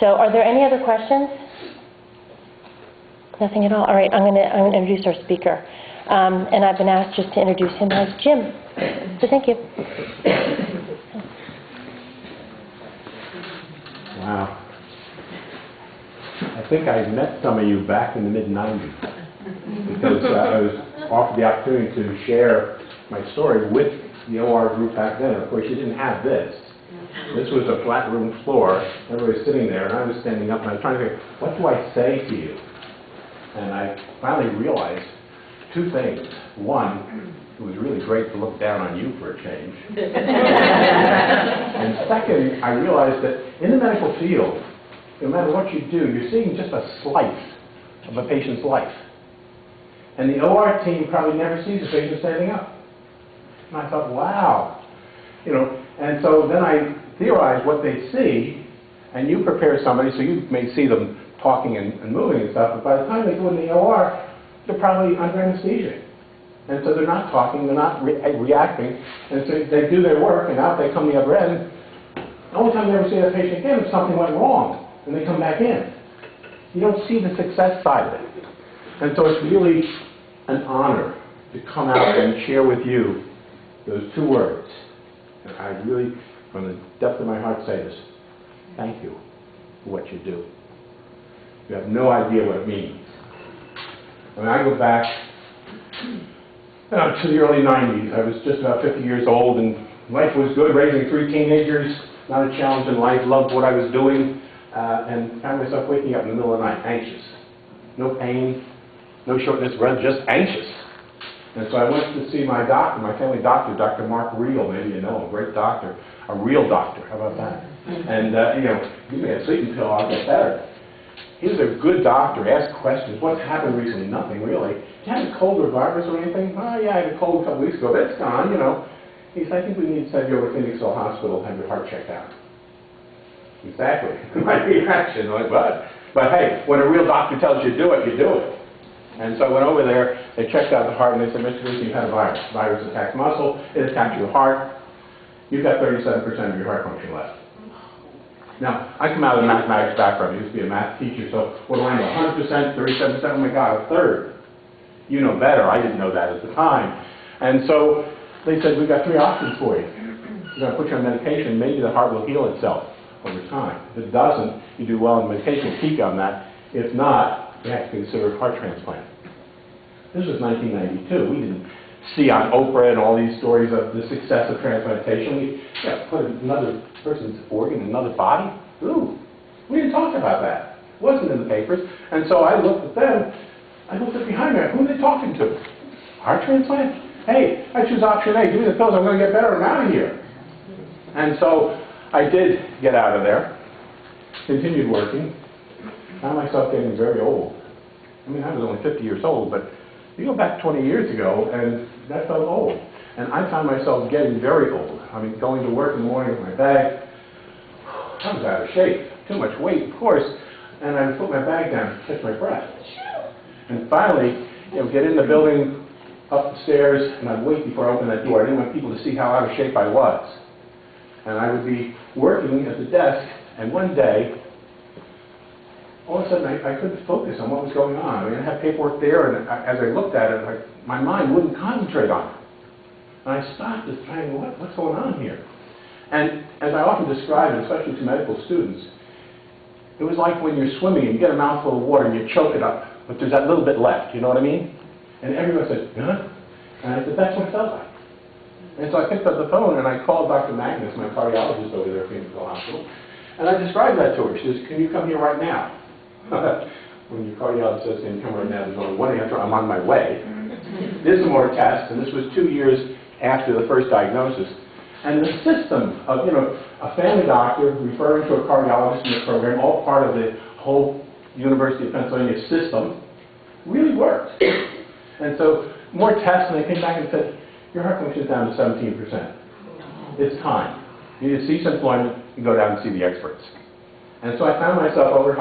So are there any other questions? Nothing at all. All right, I'm going to introduce our speaker. And I've been asked just to introduce him as Jim. So thank you. Wow. I think I met some of you back in the mid-90s because I was offered the opportunity to share my story with the OR group back then. Of course, you didn't have this. This was a flat room floor. Everybody was sitting there, and I was standing up, and I was trying to figure, what do I say to you? And I finally realized two things. One, it was really great to look down on you for a change. And second, I realized that in the medical field, no matter what you do, you're seeing just a slice of a patient's life. And the OR team probably never sees a patient standing up. And I thought, wow. You know, and so then I theorized what they see, and you prepare somebody, so you may see them talking and moving and stuff, but by the time they go in the OR, they're probably under anesthesia. And so they're not talking, they're not reacting, and so they do their work, and out they come the other end. The only time they ever see that patient again is something went wrong, and they come back in. You don't see the success side of it. And so it's really an honor to come out and share with you those two words. And I really, from the depth of my heart, say this. Thank you for what you do. You have no idea what it means. I mean, I go back to the early 90s. I was just about 50 years old, and life was good, raising 3 teenagers, not a challenge in life, loved what I was doing, and found myself waking up in the middle of the night, anxious. No pain, no shortness of breath, just anxious. And so I went to see my doctor, my family doctor, Dr. Mark Reel, maybe you know him, great doctor, a real doctor, how about that? And, you know, give me a sleeping pill, I'll get better. He was a good doctor, asked questions. What's happened recently? Nothing, really. Did you have a cold or virus or anything? Oh, yeah, I had a cold a couple weeks ago, but it's gone, you know. He said, I think we need to send you over to Phoenixville Hospital and have your heart checked out. Exactly. My reaction, like, what? But hey, when a real doctor tells you to do it, you do it. And so I went over there, they checked out the heart, and they said, Mr. Gleason, you had a virus. The virus attacked muscle, it attacked your heart. You've got 37% of your heart function left. Now, I come out of a mathematics background. I used to be a math teacher, so what do I know? 100%, 37%, oh my God, a third. You know better. I didn't know that at the time. And so they said, we've got 3 options for you. We're going to put you on medication. Maybe the heart will heal itself over time. If it doesn't, you do well on medication, peak on that. If not, you have to consider a heart transplant. This was 1992. We didn't see on Oprah and all these stories of the success of transplantation. We put another person's organ in another body. Ooh, we didn't talk about that. It wasn't in the papers. And so I looked at them. I looked at behind me. Who are they talking to? Heart transplant? Hey, I choose option A. Give me the pills. I'm going to get better. I'm out of here. And so I did get out of there. Continued working. Found myself getting very old. I mean, I was only 50 years old, but you go back 20 years ago, and that felt old. And I found myself getting very old. I mean, going to work in the morning with my bag. I was out of shape. Too much weight, of course. And I would put my bag down to catch my breath. And finally, you know, get in the building, up the stairs, and I'd wait before I opened that door. I didn't want people to see how out of shape I was. And I would be working at the desk, and one day, all of a sudden, I couldn't focus on what was going on. I mean, I had paperwork there, and as I looked at it, my mind wouldn't concentrate on it. And I stopped just trying, what's going on here? And as I often describe it, especially to medical students, it was like when you're swimming and you get a mouthful of water and you choke it up, but there's that little bit left, you know what I mean? And everyone said, huh? And I said, that's what it felt like. And so I picked up the phone and I called Dr. Magnus, my cardiologist over there at Phoenixville Hospital, and I described that to her. She says, can you come here right now? When your cardiologist says, can you come right now, there's only one answer, I'm on my way. Did some more tests, and this was 2 years after the first diagnosis. And the system of, you know, a family doctor referring to a cardiologist in the program, all part of the whole University of Pennsylvania system, really worked. And so more tests, and they came back and said, your heart function is down to 17%. It's time. You need to cease employment and go down and see the experts. And so I found myself over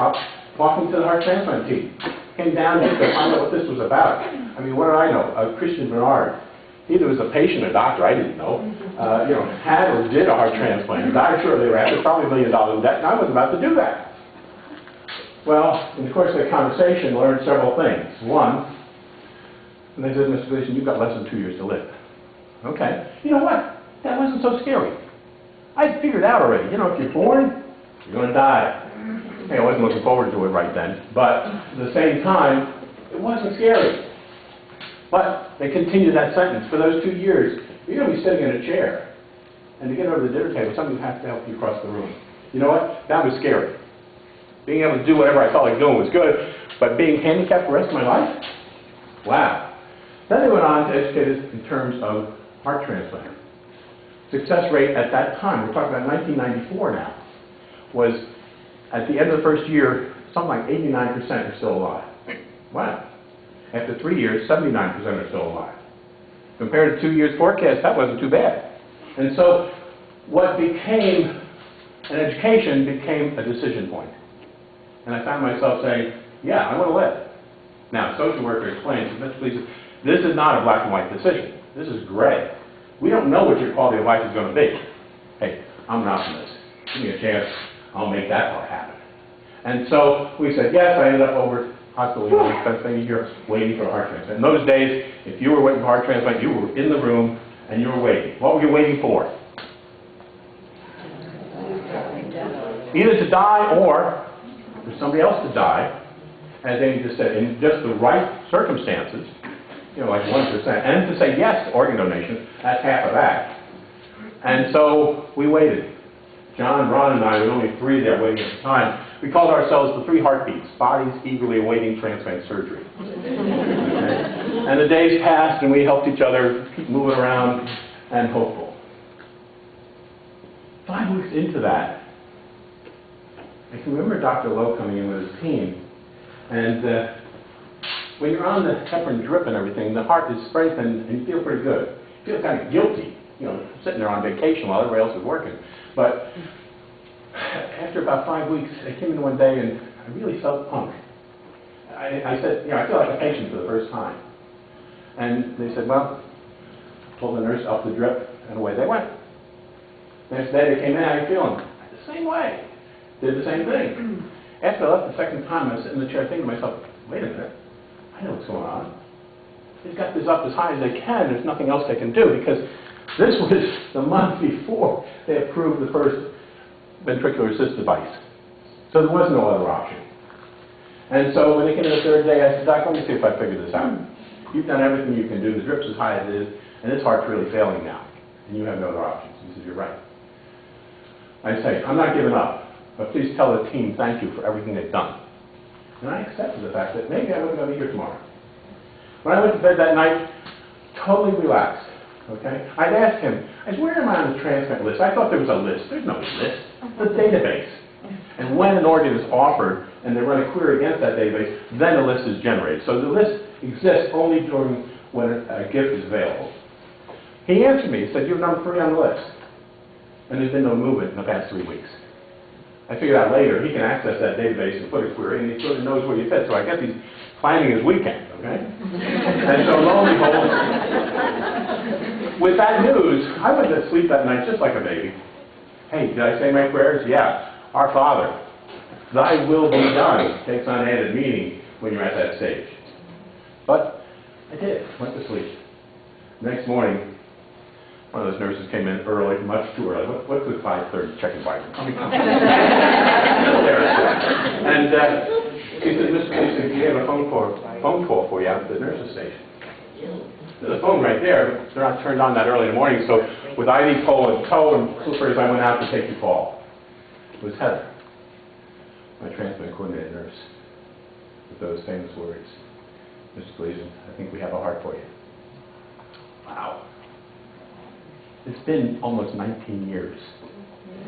talking to the heart transplant team. Came down just to find out what this was about. I mean, what did I know? Christian Bernard. He either was a patient or doctor, I didn't know. You know, had or did a heart transplant. Died shortly thereafter, probably $1 million in debt, and I was about to do that. Well, in the course of the conversation, I learned several things. One, and they said, Mr. Gleason, you've got less than 2 years to live. Okay. You know what? That wasn't so scary. I figured out already. You know, if you're born, you're going to die. Hey, I wasn't looking forward to it right then. But at the same time, it wasn't scary. But they continued that sentence. For those 2 years, you're going to be sitting in a chair. And to get over to the dinner table, somebody has to help you across the room. You know what? That was scary. Being able to do whatever I felt like doing was good. But being handicapped the rest of my life? Wow. Then they went on to educate us in terms of heart transplant. Success rate at that time, we're talking about 1994 now, was at the end of the first year, something like 89% are still alive. Wow. After 3 years, 79% are still alive. Compared to 2 years forecast, that wasn't too bad. And so what became an education became a decision point. And I found myself saying, yeah, I want to live. Now, a social worker explains, Mr. Gleason, this is not a black and white decision. This is gray. We don't know what your quality of life is going to be. Hey, I'm an optimist. Give me a chance. I'll make that part happen. And so we said, yes, I ended up over at hospital, Pennsylvania here, waiting for a heart transplant. In those days, if you were waiting for a heart transplant, you were in the room and you were waiting. What were you waiting for? Either to die or for somebody else to die, as Amy just said, in just the right circumstances, you know, like 1%, and to say yes to organ donation, that's half of that. And so we waited. John, Ron, and I, there were only 3 there waiting at the time. We called ourselves the 3 heartbeats, bodies eagerly awaiting transplant surgery. Okay? And the days passed, and we helped each other keep moving around and hopeful. 5 weeks into that, I can remember Dr. Lowe coming in with his team, and when you're on the heparin drip and everything, the heart is strengthened and you feel pretty good. You feel kind of guilty, you know, sitting there on vacation while everybody else is working. But after about 5 weeks, I came in one day and I really felt punk. I said, you know, I feel like a patient for the first time. And they said, well, told the nurse up the drip, and away they went. Next day they came in, how are you feeling? The same way. Did the same thing. After I left the second time, I was sitting in the chair thinking to myself, wait a minute. I know what's going on. They've got this up as high as they can. There's nothing else they can do because this was the month before they approved the first ventricular assist device. So there was no other option. And so when they came in the third day, I said, Doc, let me see if I figure this out. You've done everything you can do. The drip's as high as it is, and this heart's really failing now. And you have no other options. He said, you're right. I say, I'm not giving up, but please tell the team thank you for everything they've done. And I accepted the fact that maybe I wasn't going to be here tomorrow. When I went to bed that night, totally relaxed, okay? I'd asked him, I said, where am I on the transplant list? I thought there was a list. There's no list. It's a database. And when an organ is offered and they run a query against that database, then the list is generated. So the list exists only during when a gift is available. He answered me. He said, you're number 3 on the list. And there's been no movement in the past 3 weeks. I figured out later he can access that database and put a query, and he sort of knows where you fit. So I guess he's planning his weekend, okay? And so lo and behold, with that news, I went to sleep that night just like a baby. Hey, did I say my prayers? Yeah. Our Father, thy will be done takes on added meaning when you're at that stage. But I did. Went to sleep. Next morning, one of those nurses came in early, much too early. What's the 5:30 checking Bible? And she said, Mr. Gleason, we have a phone call for you out at the nurse's station. There's a phone right there, but they're not turned on that early in the morning. So with IV pole and toe and slippers, I went out to take the call. It was Heather, my transplant coordinator nurse, with those famous words, Mr. Gleason, I think we have a heart for you. Wow. It's been almost 19 years.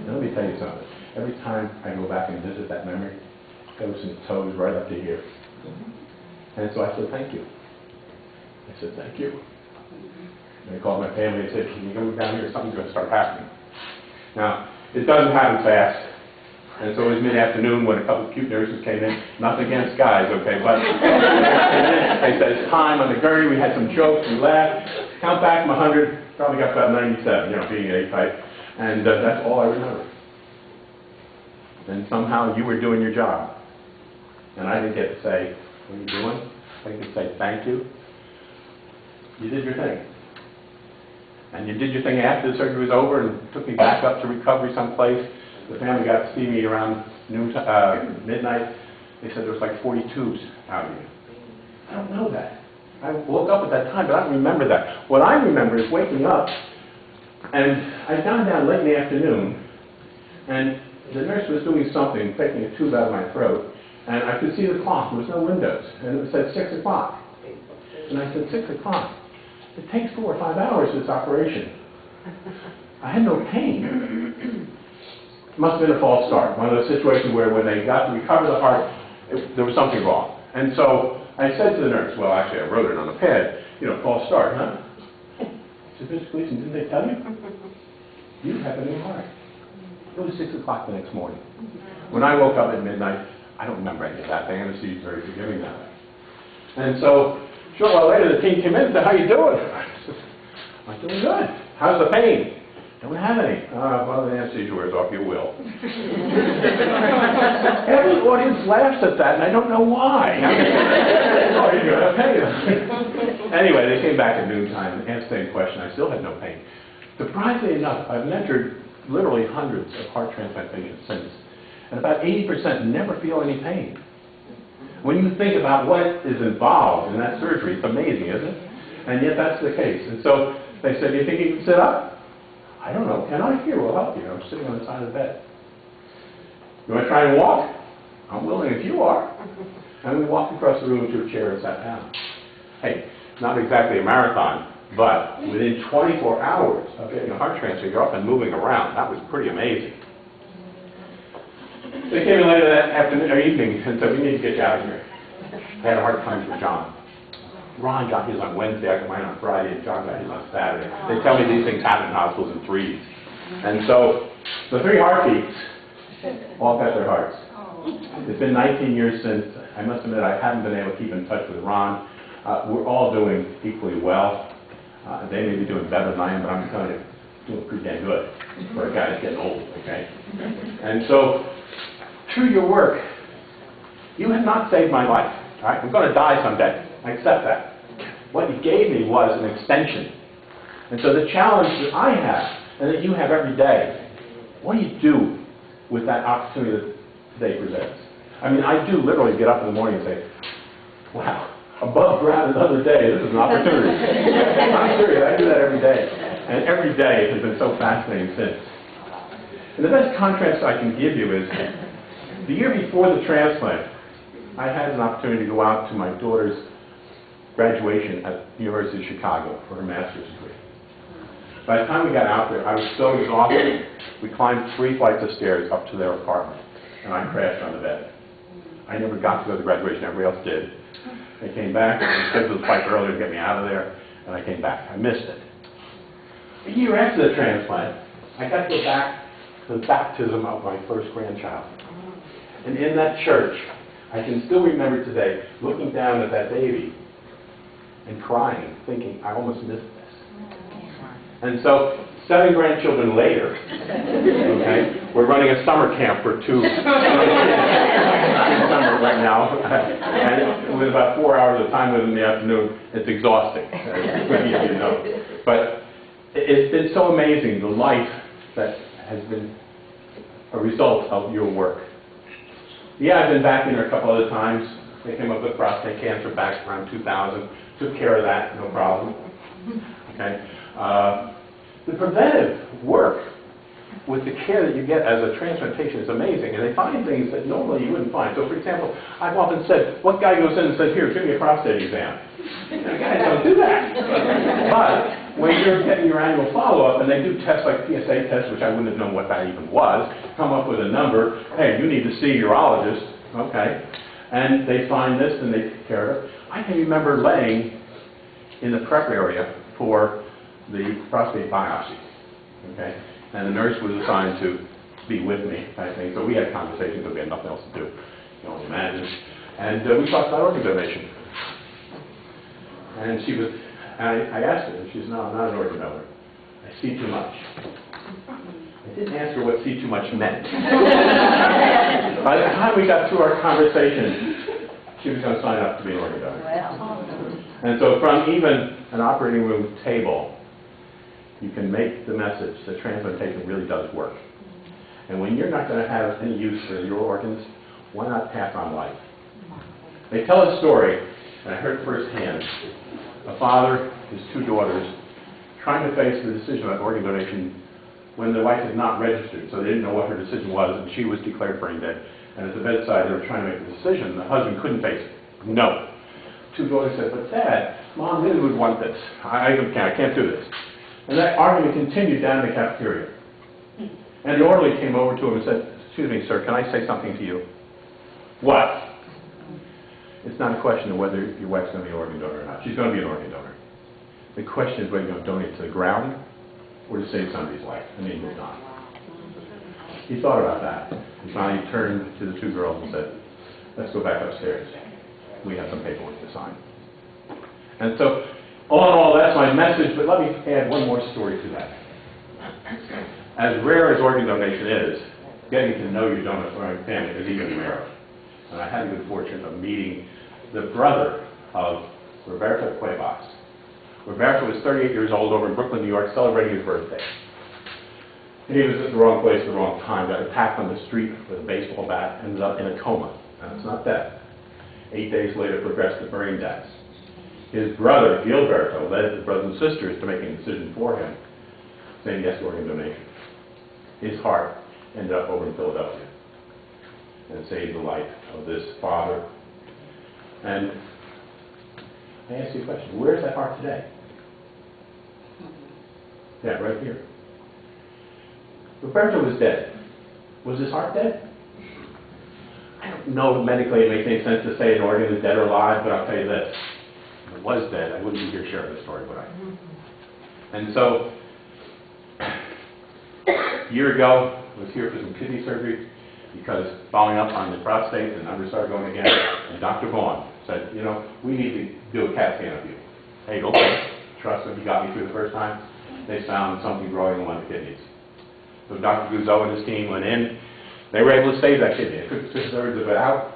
Now, let me tell you something. Every time I go back and visit that memory, it goes from the toes right up to here. And so I said, thank you. I said, thank you. And I called my family and said, can you come down here? Something's going to start happening. Now, it doesn't happen fast. And so it was mid-afternoon when a couple of cute nurses came in. Nothing against guys, okay? But they said, it's time on the gurney. We had some jokes. We laughed. Count back from 100. Probably got about 97, you know, being an A-type. And that's all I remember. And somehow you were doing your job. And I didn't get to say, what are you doing? I didn't get to say, thank you. You did your thing. And you did your thing after the surgery was over and took me back up to recovery someplace. The family got to see me around midnight. They said there was like 40 tubes out of you. I don't know that. I woke up at that time, but I don't remember that. What I remember is waking up, and I'd gone down late in the afternoon, and the nurse was doing something, taking a tube out of my throat, and I could see the clock. There was no windows, and it said 6 o'clock. And I said, 6 o'clock? It takes 4 or 5 hours, this operation. I had no pain. It must have been a false start, one of those situations where when they got to recover the heart, there was something wrong. And so I said to the nurse, well, actually, I wrote it on the pad, false start, huh? She said, Mr. Gleason, didn't they tell you? You have a new heart. It was 6 o'clock the next morning. When I woke up at midnight, I don't remember any of that. The anesthesia is very forgiving now. And so, a short while later, the team came in and said, how you doing? I said, I'm doing good. How's the pain? Don't have any. Well, the anesthesia wears off, you will. Every audience laughs at that, and I don't know why. Oh, you're going to pay them. Anyway, they came back at noontime and asked the same question. I still had no pain. Surprisingly enough, I've mentored literally hundreds of heart transplant patients since, and about 80% never feel any pain. When you think about what is involved in that surgery, it's amazing, isn't it? And yet that's the case. And so they said, do you think you can sit up? I don't know. Can I? Here, we'll help you. I'm sitting on the side of the bed. You want to try and walk? I'm willing if you are. And we walked across the room to a chair and sat down. Hey, not exactly a marathon, but within 24 hours of getting a heart transplant, you're up and moving around. That was pretty amazing. They came in later that afternoon or evening and said, we need to get you out of here. I had a hard time for John. Ron got his on Wednesday, I got mine on Friday, and John got his on Saturday. They tell me these things happen in hospitals in threes. And so, the 3 heartbeats all got their hearts. It's been 19 years since. I must admit I haven't been able to keep in touch with Ron. We're all doing equally well. They may be doing better than I am, but I'm telling you, doing pretty damn good for a guy that's getting old, okay? And so, through your work, you have not saved my life. All right? I'm going to die someday. I accept that. What you gave me was an extension. And so the challenge that I have, and that you have every day, what do you do with that opportunity that today presents? I mean, I do literally get up in the morning and say, wow, above ground another day, this is an opportunity. I'm serious, I do that every day. And every day has been so fascinating since. And the best contrast I can give you is, the year before the transplant, I had an opportunity to go out to my daughter's graduation at the University of Chicago for her master's degree. By the time we got out there, I was so exhausted. We climbed 3 flights of stairs up to their apartment, and I crashed on the bed. I never got to go to the graduation, everybody else did. I came back, and scheduled the flight earlier to get me out of there, and I came back. I missed it. A year after the transplant, I got to go back to the baptism of my first grandchild. And in that church, I can still remember today, looking down at that baby, and crying, thinking, I almost missed this. And so, 7 grandchildren later, okay, we're running a summer camp for 2 in summer right now, and with about 4 hours of time with them in the afternoon, it's exhausting, you know. But it's been so amazing, the life that has been a result of your work. Yeah, I've been back in there a couple other times. They came up with prostate cancer back around 2000. Took care of that, no problem. Okay. The preventive work with the care that you get as a transplant patient is amazing, and they find things that normally you wouldn't find. So, for example, I've often said, what guy goes in and says, here, give me a prostate exam? The guys don't do that. But when you're getting your annual follow-up, and they do tests like PSA tests, which I wouldn't have known what that even was, come up with a number, hey, you need to see a urologist, okay, and they find this and they take care of it. I can remember laying in the prep area for the prostate biopsy, okay? And the nurse was assigned to be with me, I think. So we had conversations because we had nothing else to do, you can only imagine. And we talked about organ donation. And she was, I asked her, and she said, no, I'm not an organ donor. I see too much. I didn't ask her what see too much meant. By the time we got through our conversation, she was going to sign up to be an organ donor. And so from even an operating room table, you can make the message that transplantation really does work. And when you're not going to have any use for your organs, why not pass on life? They tell a story, and I heard it firsthand. A father, his two daughters, trying to face the decision about organ donation when the wife had not registered, so they didn't know what her decision was, and she was declared brain dead. And at the bedside, they were trying to make the decision. The husband couldn't face it. No. Two daughters said, "But Dad, Mom really would want this. I can't do this." And that argument continued down in the cafeteria. And the orderly came over to him and said, "Excuse me, sir, can I say something to you?" "What?" "It's not a question of whether your wife's going to be an organ donor or not. She's going to be an organ donor. The question is whether you're going to donate to the ground or to save somebody's life." And he moved on. He thought about that. And finally turned to the two girls and said, "Let's go back upstairs. We have some paperwork to sign." And so, all in all, that's my message, but let me add one more story to that. As rare as organ donation is, getting to know your donor family is even rarer. And I had the good fortune of meeting the brother of Roberto Cuevas. Roberto was 38 years old over in Brooklyn, New York, celebrating his birthday. And he was at the wrong place at the wrong time, got attacked on the street with a baseball bat, ended up in a coma. Now, it's not death. 8 days later, progressed to brain death. His brother, Gilberto, led his brothers and sisters to making a decision for him, saying yes to organ donation. His heart ended up over in Philadelphia and saved the life of this father. And I ask you a question, where's that heart today? Yeah, right here. Roberto was dead. Was his heart dead? I don't know medically it makes any sense to say an organ is dead or alive, but I'll tell you this. If it was dead, I wouldn't be here sharing this story, would I? And so, a year ago, I was here for some kidney surgery because following up on the prostate, the numbers started going again, and Dr. Vaughn said, "You know, we need to do a CAT scan of you." Hey, okay, trust me, he got me through the first time. They found something growing in one of the kidneys. So Dr. Guzzo and his team went in. They were able to save that kidney. They took 2/3 of it out.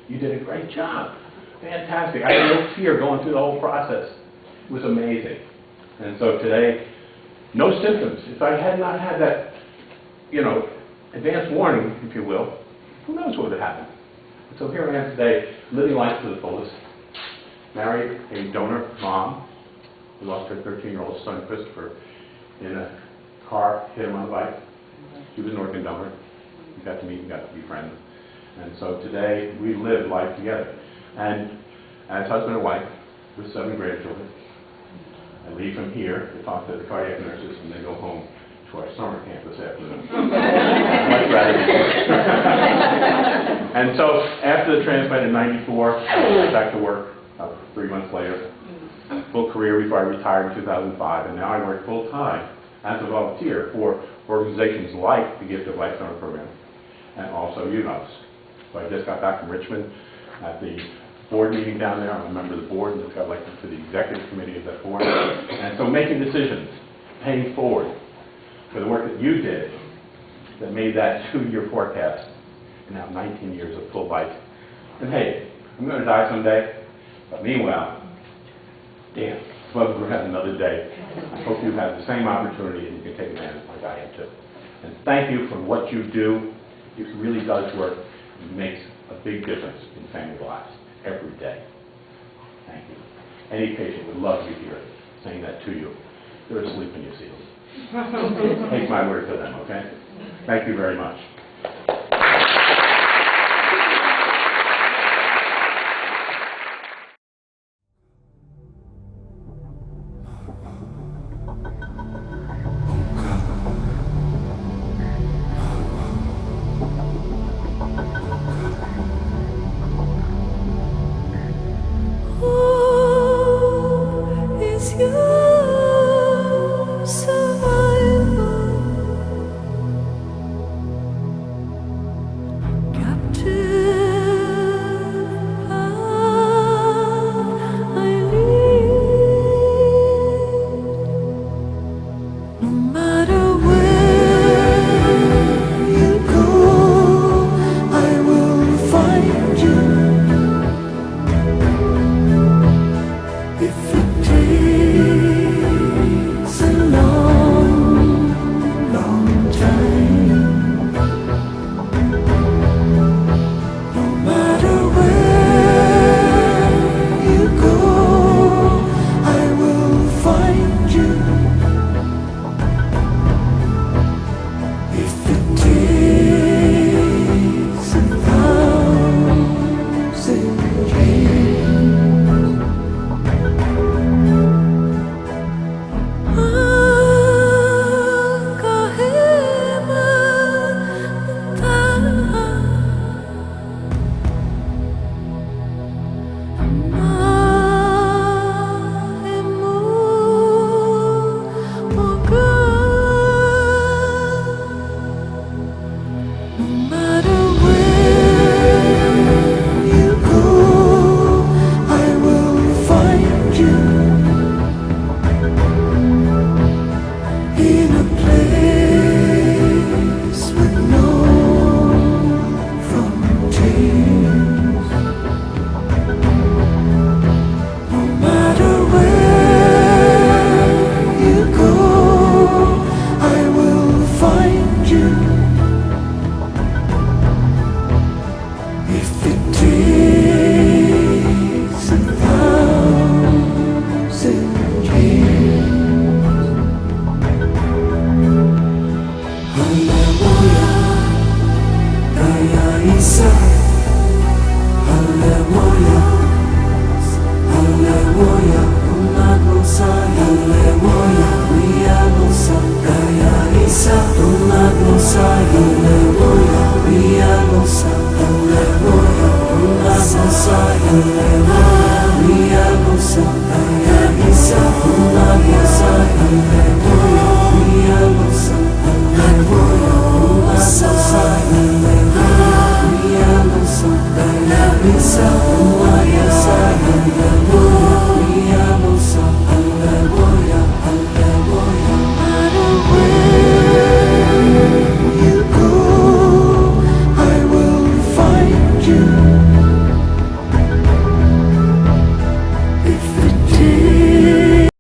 You did a great job. Fantastic. I had no fear going through the whole process. It was amazing. And so today, no symptoms. If I had not had that, advance warning, if you will, who knows what would have happened. And so here I am today, living life to the fullest. Married a donor mom who lost her 13-year-old son, Christopher, in a car, hit him on the bike. He was an organ donor. We got to meet, we got to be friends. And so today, we live life together. And as husband and wife, with 7 grandchildren, I leave from here to talk to the cardiac nurses and then go home to our summer camp this afternoon. Much rather be And so after the transplant in '94, I went back to work 3 months later. Full career before I retired in 2005, and now I work full-time as a volunteer for organizations like the Gift of Life Donor Program and also UNOS. So I just got back from Richmond at the board meeting down there. I'm a member of the board and just got elected to the executive committee of that board. And so making decisions, paying forward for the work that you did that made that 2-year forecast and now 19 years of full life. And hey, I'm going to die someday, but meanwhile, damn, love to have another day. I hope you have the same opportunity and you can take advantage like I am too. And thank you for what you do. It really does work. It makes a big difference in family lives every day. Thank you. Any patient would love you here saying that to you. They're asleep when you see them. Take my word for them, okay? Thank you very much. Isa, Hallelujah, Hallelujah, Umat Musay, Hallelujah, Riyan Musay, Kaya Isa, Umat Musay, Hallelujah, Riyan Musay, Hallelujah, Umat Musay, Hallelujah, Riyan Musay, Kaya Isa, Umat Musay, Hallelujah.